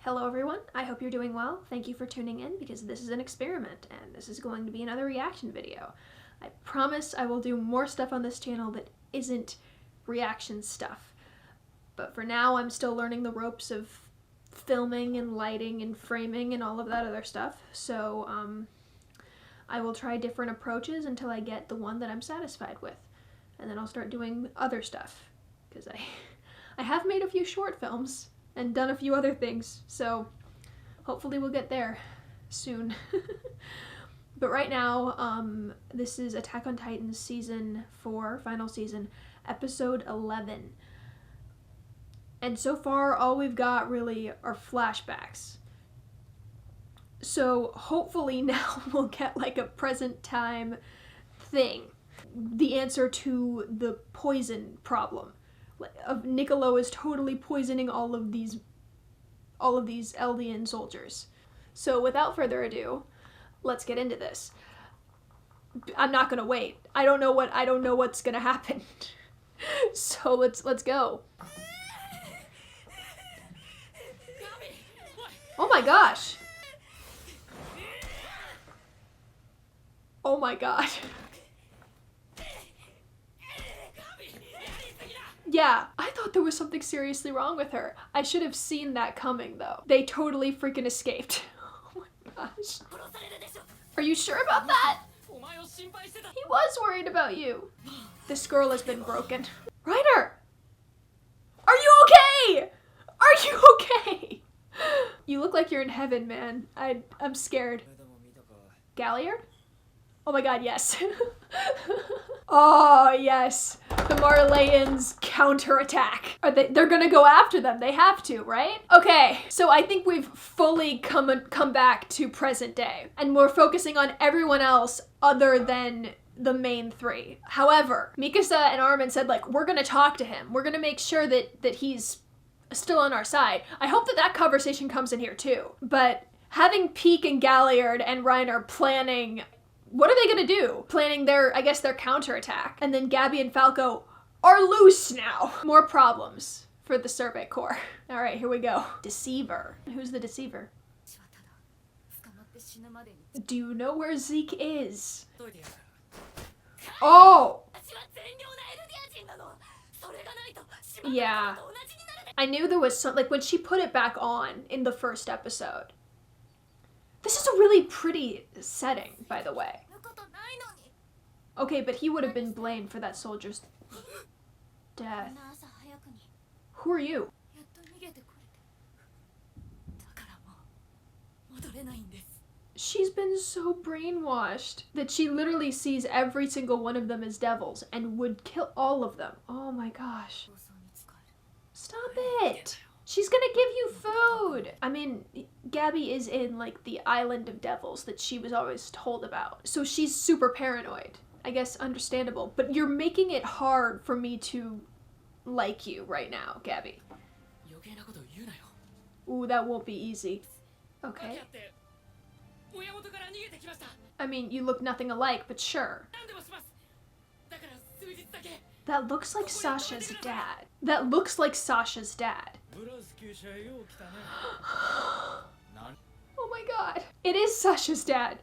Hello everyone, I hope you're doing well. Thank you for tuning in because this is an experiment and this is going to be another reaction video. I promise I will do more stuff on this channel that isn't reaction stuff. But for now I'm still learning the ropes of filming and lighting and framing and all of that other stuff. So I will try different approaches until I get the one that I'm satisfied with. And then I'll start doing other stuff because I have made a few short films and done a few other things, so hopefully we'll get there soon. But right now, this is Attack on Titan Season 4, final season, Episode 11. And so far, all we've got really are flashbacks. So hopefully now we'll get like a present time thing. The answer to the poison problem. Of Niccolo is totally poisoning all of these Eldian soldiers. So without further ado, let's get into this. I'm not gonna wait. I don't know what's gonna happen. So let's go. Oh my gosh. Oh my god. Yeah, I thought there was something seriously wrong with her. I should have seen that coming, though. They totally freaking escaped. Oh my gosh. Are you sure about that? He was worried about you. This girl has been broken. Reiner! Are you okay? Are you okay? You look like you're in heaven, man. I'm scared. Galliard? Oh my god, yes. Oh, yes. The Marleyans counterattack. They're gonna go after them. They have to, right? Okay, so I think we've fully come back to present day. And we're focusing on everyone else other than the main three. However, Mikasa and Armin said, like, we're gonna talk to him. We're gonna make sure that he's still on our side. I hope that conversation comes in here too. But having Peak and Galliard and Reiner planning, what are they gonna do? Planning their counterattack. And then Gabi and Falco are loose now. More problems for the Survey Corps. All right, here we go. Deceiver. Who's the deceiver? Do you know where Zeke is? Oh! Yeah. I knew there was some, like when she put it back on in the first episode. This is a really pretty setting, by the way. Okay, but he would have been blamed for that soldier's death. Who are you? She's been so brainwashed that she literally sees every single one of them as devils and would kill all of them. Oh my gosh. Stop it! She's gonna give you food! I mean, Gabi is in, like, the island of devils that she was always told about. So she's super paranoid. I guess understandable. But you're making it hard for me to like you right now, Gabi. Ooh, that won't be easy. Okay. I mean, you look nothing alike, but sure. That looks like Sasha's dad. That looks like Sasha's dad. Oh my god. It is Sasha's dad.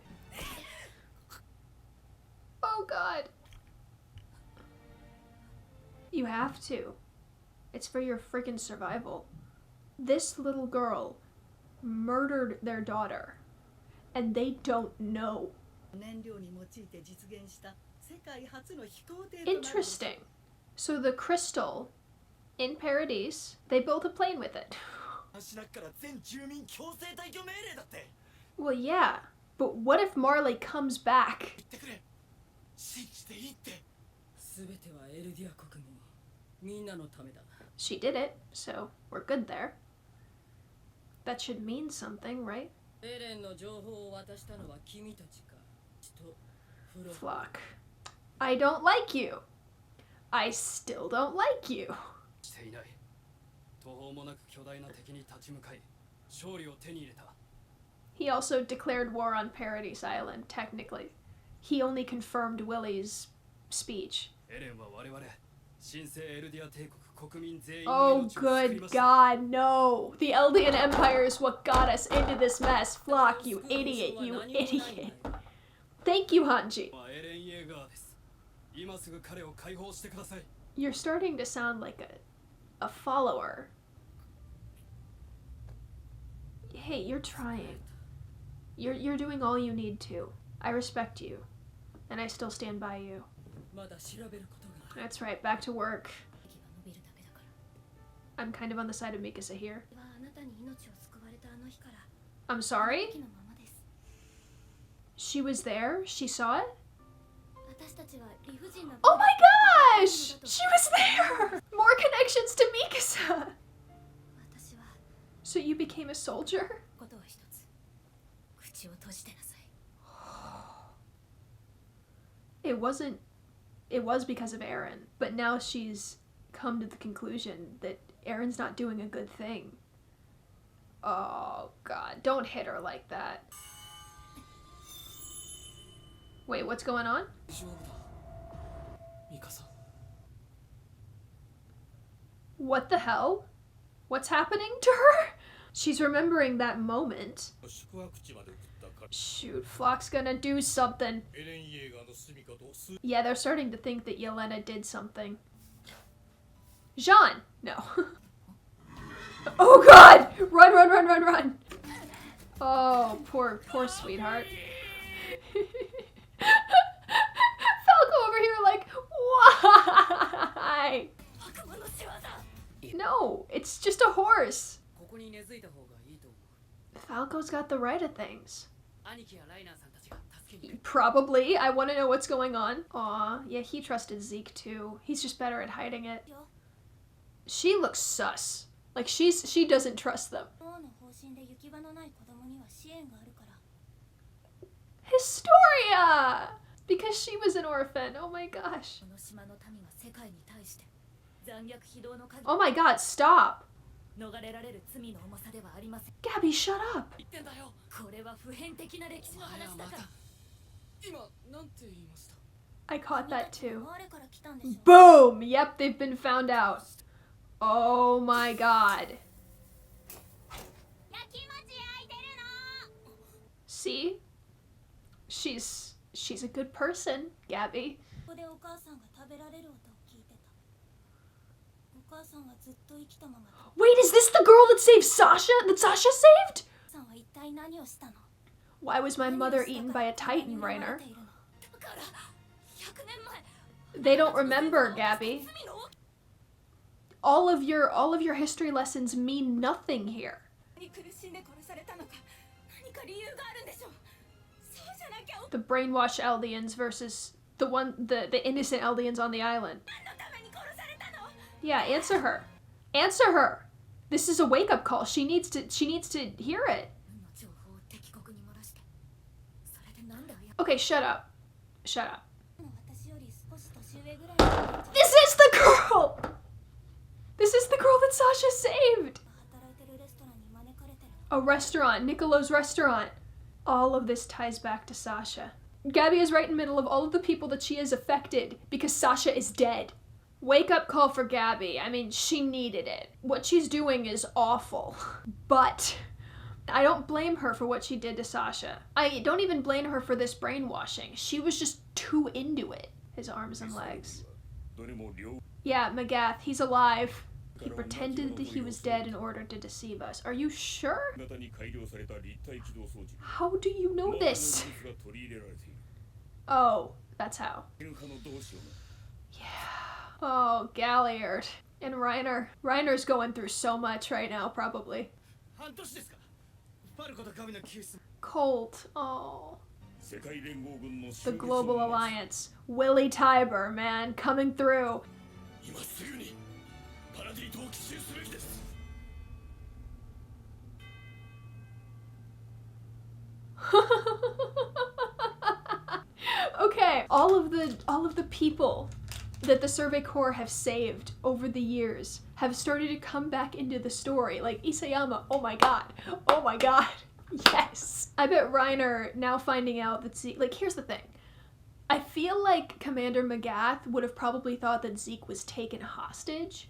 Oh god. You have to. It's for your freaking survival. This little girl murdered their daughter, and they don't know. Interesting. So the crystal in Paradise, they built a plane with it. Well, yeah, but what if Marley comes back? She did it, so we're good there. That should mean something, right? Floch. I don't like you. I still don't like you. He also declared war on Paradise Island, technically. He only confirmed Willie's speech. Oh, good God, no. The Eldian Empire is what got us into this mess. Floch, you idiot, you idiot. Thank you, Hanji. You're starting to sound like a follower. Hey, you're trying. You're doing all you need to. I respect you. And I still stand by you. That's right, back to work. I'm kind of on the side of Mikasa here. I'm sorry? She was there? She saw it? Oh my gosh! She was there! More connections to Mikasa! So you became a soldier? It was because of Eren, but now she's come to the conclusion that Eren's not doing a good thing. Oh God, don't hit her like that. Wait, what's going on? What the hell? What's happening to her? She's remembering that moment. Shoot, Floch's gonna do something. Yeah, they're starting to think that Yelena did something. Jean! No. Oh God! Run, run, run, run, run! Oh, poor sweetheart. Falco over here like, why? No, it's just a horse. Falco's got the right of things. Probably. I want to know what's going on. Aw, yeah, he trusted Zeke too. He's just better at hiding it. She looks sus. Like she doesn't trust them. Historia! Because she was an orphan. Oh my gosh. Oh my God, stop. Gabi, shut up. I caught that too. Boom! Yep, they've been found out. Oh my God. See? She's a good person, Gabi. Wait, is this the girl that saved Sasha? That Sasha saved? Why was my mother eaten by a titan, Reiner? They don't remember, Gabi. All of your history lessons mean nothing here. The brainwashed Eldians versus the innocent Eldians on the island. Yeah, answer her. Answer her. This is a wake-up call. She needs to hear it. Okay, shut up. Shut up. This is the girl! This is the girl that Sasha saved! A restaurant, Nicolo's restaurant. All of this ties back to Sasha. Gabi is right in the middle of all of the people that she has affected because Sasha is dead. Wake up call for Gabi. I mean, she needed it. What she's doing is awful. But I don't blame her for what she did to Sasha. I don't even blame her for this brainwashing. She was just too into it. His arms and legs. Yeah, Magath, he's alive. He pretended that he was dead in order to deceive us. Are you sure? How do you know this? Oh, that's how. Yeah. Oh, Galliard. And Reiner. Reiner's going through so much right now, probably. Colt. Oh. The Global Alliance. Willie Tiber, man, coming through. Okay, all of the people that the Survey Corps have saved over the years have started to come back into the story. Like Isayama, oh my god, yes. I bet Reiner now finding out that Zeke, like here's the thing. I feel like Commander Magath would have probably thought that Zeke was taken hostage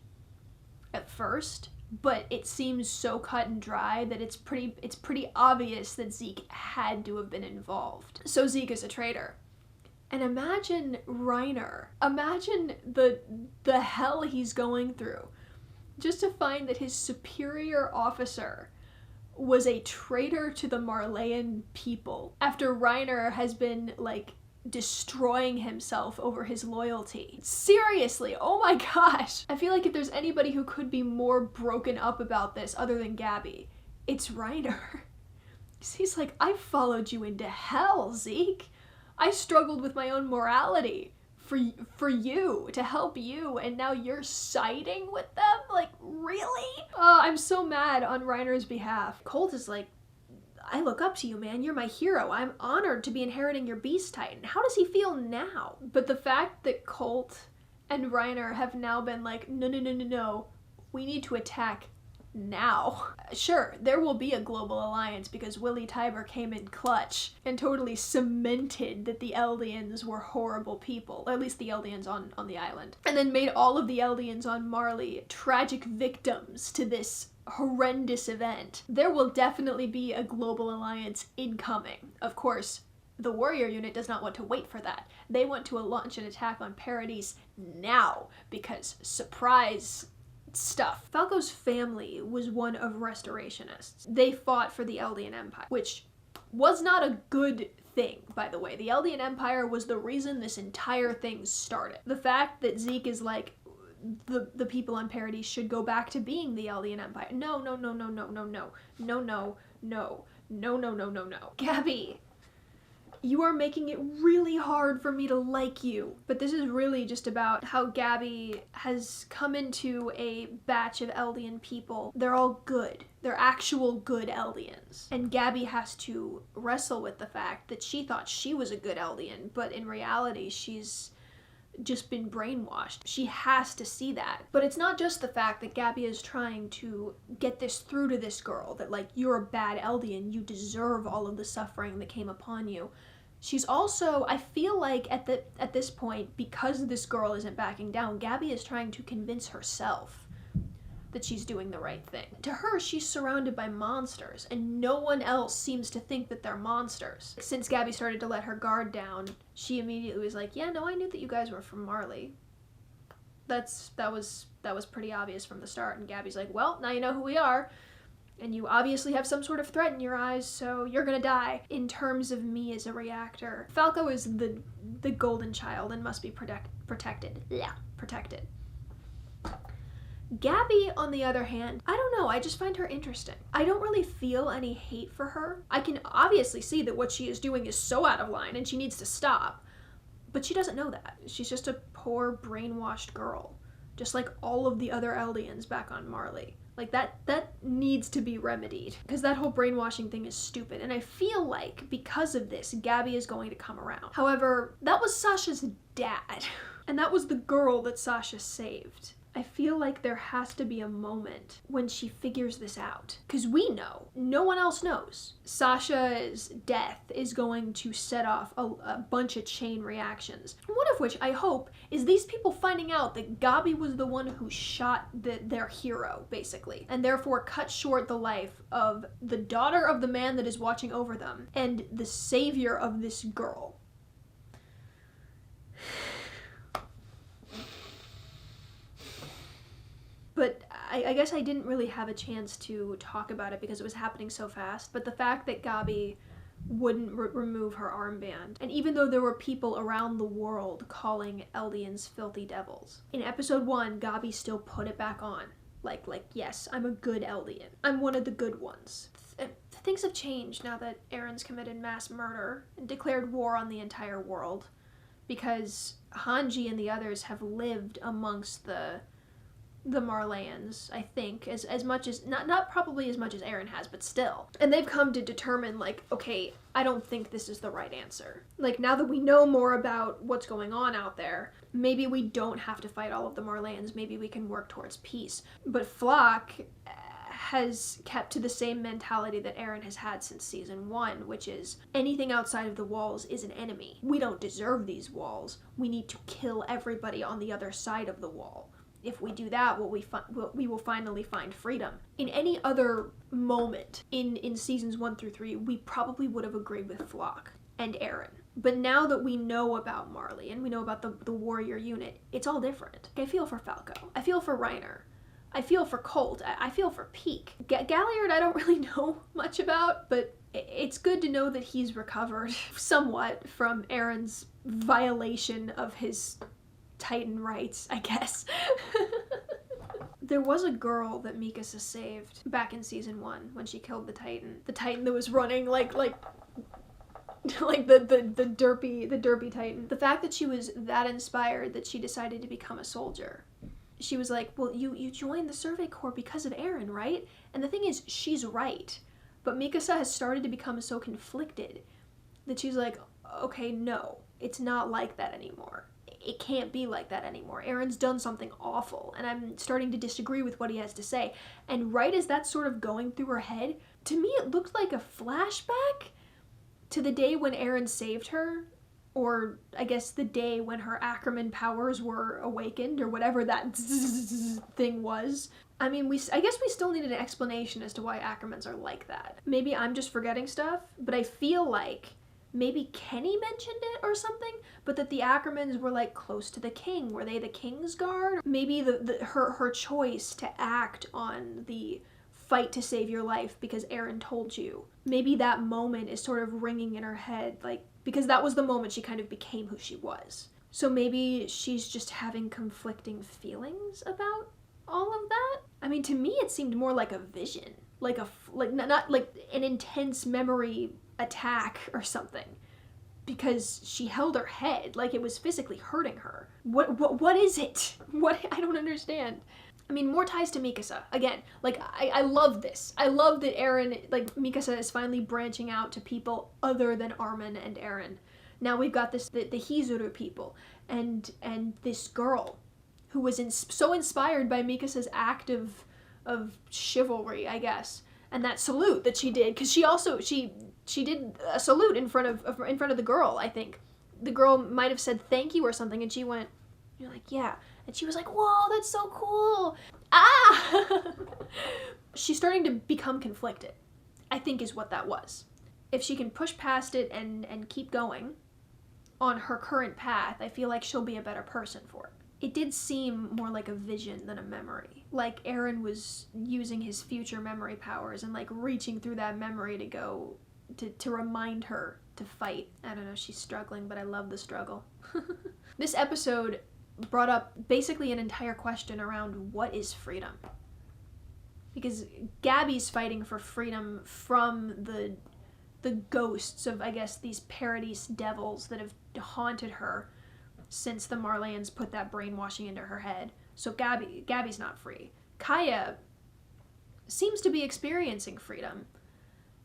at first, but it seems so cut and dry that it's pretty obvious that Zeke had to have been involved. So Zeke is a traitor. And imagine Reiner. Imagine the hell he's going through just to find that his superior officer was a traitor to the Marleyan people after Reiner has been, like, destroying himself over his loyalty. Seriously, oh my gosh. I feel like if there's anybody who could be more broken up about this other than Gabi, it's Reiner. He's like, I followed you into hell, Zeke. I struggled with my own morality for you, to help you, and now you're siding with them? Like, really? I'm so mad on Reiner's behalf. Colt is like, I look up to you, man. You're my hero. I'm honored to be inheriting your Beast Titan. How does he feel now? But the fact that Colt and Reiner have now been like, no, we need to attack now. Sure, there will be a global alliance because Willy Tybur came in clutch and totally cemented that the Eldians were horrible people, or at least the Eldians on the island, and then made all of the Eldians on Marley tragic victims to this horrendous event. There will definitely be a global alliance incoming. Of course, the warrior unit does not want to wait for that. They want to launch an attack on Paradise now because surprise stuff. Falco's family was one of restorationists. They fought for the Eldian Empire, which was not a good thing, by the way. The Eldian Empire was the reason this entire thing started. The fact that Zeke is like, the people on Paradise should go back to being the Eldian Empire. No. Gabi, you are making it really hard for me to like you. But this is really just about how Gabi has come into a batch of Eldian people. They're all good. They're actual good Eldians. And Gabi has to wrestle with the fact that she thought she was a good Eldian, but in reality, she's just been brainwashed. She has to see that. But it's not just the fact that Gabi is trying to get this through to this girl, that like, you're a bad Eldian, you deserve all of the suffering that came upon you. She's also, I feel like at this point, because this girl isn't backing down, Gabi is trying to convince herself that she's doing the right thing. To her, she's surrounded by monsters, and no one else seems to think that they're monsters. Since Gabi started to let her guard down, she immediately was like, yeah, no, I knew that you guys were from Marley. That was pretty obvious from the start. And Gabi's like, well, now you know who we are. And you obviously have some sort of threat in your eyes, so you're gonna die. In terms of me as a reactor, Falco is the golden child and must be protected. Yeah, protected. Gabi, on the other hand, I don't know, I just find her interesting. I don't really feel any hate for her. I can obviously see that what she is doing is so out of line and she needs to stop. But she doesn't know that. She's just a poor, brainwashed girl. Just like all of the other Eldians back on Marley. Like, that needs to be remedied. Because that whole brainwashing thing is stupid. And I feel like, because of this, Gabi is going to come around. However, that was Sasha's dad. And that was the girl that Sasha saved. I feel like there has to be a moment when she figures this out. Because we know. No one else knows. Sasha's death is going to set off a bunch of chain reactions. One of which, I hope, is these people finding out that Gabi was the one who shot their hero, basically. And therefore cut short the life of the daughter of the man that is watching over them. And the savior of this girl. But I guess I didn't really have a chance to talk about it because it was happening so fast. But the fact that Gabi wouldn't remove her armband, and even though there were people around the world calling Eldians filthy devils, in episode 1, Gabi still put it back on. Like, yes, I'm a good Eldian. I'm one of the good ones. Things have changed now that Eren's committed mass murder and declared war on the entire world. Because Hange and the others have lived amongst the Marleyans, I think, as much as, not probably as much as Eren has, but still. And they've come to determine, like, okay, I don't think this is the right answer. Like, now that we know more about what's going on out there, maybe we don't have to fight all of the Marleyans, maybe we can work towards peace. But Floch has kept to the same mentality that Eren has had since season 1, which is anything outside of the walls is an enemy. We don't deserve these walls. We need to kill everybody on the other side of the wall. if we do that, we will finally find freedom. In any other moment in seasons 1 through 3, we probably would have agreed with Floch and Eren. But now that we know about Marley and we know about the warrior unit, it's all different. I feel for Falco. I feel for Reiner. I feel for Colt. I feel for Peak. Galliard I don't really know much about, but it's good to know that he's recovered somewhat from Eren's violation of his Titan rights, I guess. There was a girl that Mikasa saved back in season 1 when she killed the Titan. The Titan that was running like the derpy Titan. The fact that she was that inspired that she decided to become a soldier. She was like, well, you joined the Survey Corps because of Eren, right? And the thing is, she's right. But Mikasa has started to become so conflicted that she's like, okay, no, it's not like that anymore. It can't be like that anymore. Eren's done something awful, and I'm starting to disagree with what he has to say. And right as that's sort of going through her head, to me it looked like a flashback to the day when Eren saved her, or I guess the day when her Ackerman powers were awakened, or whatever that thing was. I mean, I guess we still needed an explanation as to why Ackermans are like that. Maybe I'm just forgetting stuff, but I feel like maybe Kenny mentioned it or something, but that the Ackermans were like close to the king. Were they the king's guard? Maybe her choice to act on the fight to save your life because Eren told you. Maybe that moment is sort of ringing in her head, like, because that was the moment she kind of became who she was. So maybe she's just having conflicting feelings about all of that? I mean, to me it seemed more like a vision. Not like an intense memory attack or something, because she held her head like it was physically hurting her. What is it? I don't understand. I mean, more ties to Mikasa. Again, like, I love this. I love that Eren, like, Mikasa is finally branching out to people other than Armin and Eren. Now we've got the Hizuru people, and this girl who was so inspired by Mikasa's act of chivalry, I guess, and that salute that she did, because she did a salute in front of the girl. I think the girl might have said thank you or something, and she went, you're like, yeah, and she was like, whoa, that's so cool. She's starting to become conflicted, I think, is what that was. If she can push past it and keep going on her current path, I feel like she'll be a better person for it. It did seem more like a vision than a memory. Like Eren was using his future memory powers and like reaching through that memory to go to remind her to fight. I don't know, she's struggling, but I love the struggle. This episode brought up basically an entire question around what is freedom. Because Gabi's fighting for freedom from the ghosts of, I guess, these Paradise devils that have haunted her since the Marleyans put that brainwashing into her head. So Gabi's not free. Kaya seems to be experiencing freedom,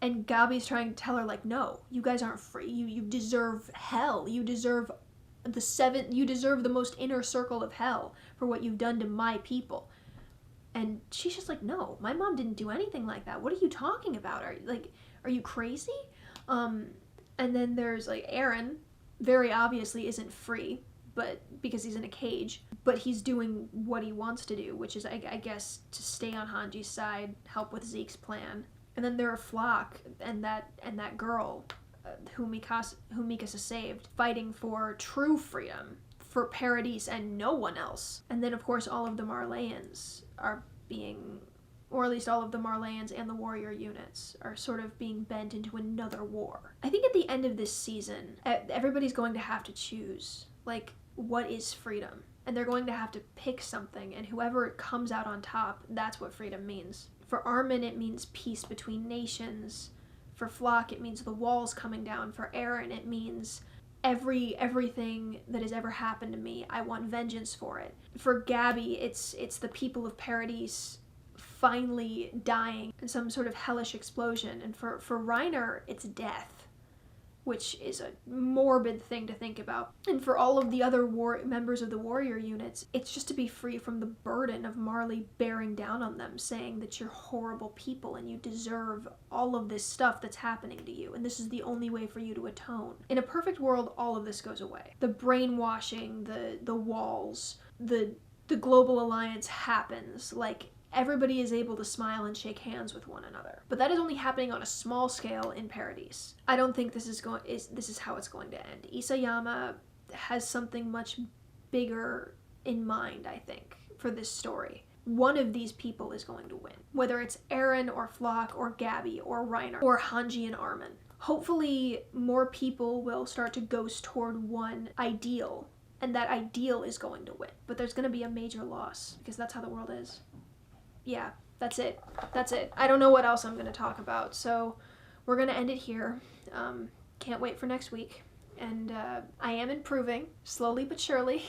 and Gabi's trying to tell her, like, no, you guys aren't free. You deserve hell. You deserve the most inner circle of hell for what you've done to my people. And she's just like, no, my mom didn't do anything like that. What are you talking about? Are you crazy? And then there's like Eren, very obviously isn't free, but because he's in a cage, but he's doing what he wants to do, which is, I guess, to stay on Hanji's side, help with Zeke's plan. And then there are Floch and that girl who Mikasa saved, fighting for true freedom for Paradise and no one else. And then, of course, all of the Marleyans are being, or at least all of the Marleyans and the warrior units are sort of being bent into another war. I think at the end of this season, everybody's going to have to choose, like, what is freedom? And they're going to have to pick something, and whoever comes out on top, that's what freedom means. For Armin, it means peace between nations. For Floch, it means the walls coming down. For Eren, it means everything that has ever happened to me, I want vengeance for it. For Gaby, it's the people of Paradise finally dying in some sort of hellish explosion. And for Reiner, it's death, which is a morbid thing to think about. And for all of the other members of the warrior units, it's just to be free from the burden of Marley bearing down on them, saying that you're horrible people and you deserve all of this stuff that's happening to you, and this is the only way for you to atone. In a perfect world, all of this goes away. The brainwashing, the walls, the the global alliance happens, like everybody is able to smile and shake hands with one another. But that is only happening on a small scale in Paradise. I don't think this is how it's going to end. Isayama has something much bigger in mind, I think, for this story. One of these people is going to win. Whether it's Eren or Floch or Gaby or Reiner or Hange and Armin. Hopefully more people will start to ghost toward one ideal, and that ideal is going to win. But there's going to be a major loss, because that's how the world is. Yeah, that's it. That's it. I don't know what else I'm going to talk about, so we're going to end it here. Can't wait for next week. And I am improving, slowly but surely,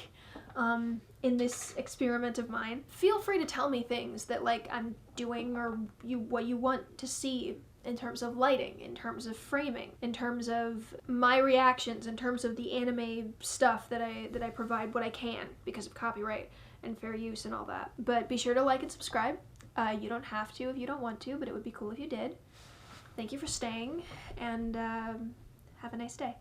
in this experiment of mine. Feel free to tell me things that, like, I'm doing or what you want to see in terms of lighting, in terms of framing, in terms of my reactions, in terms of the anime stuff that I provide what I can because of copyright and fair use and all that. But be sure to like and subscribe. You don't have to if you don't want to, but it would be cool if you did. Thank you for staying, and have a nice day.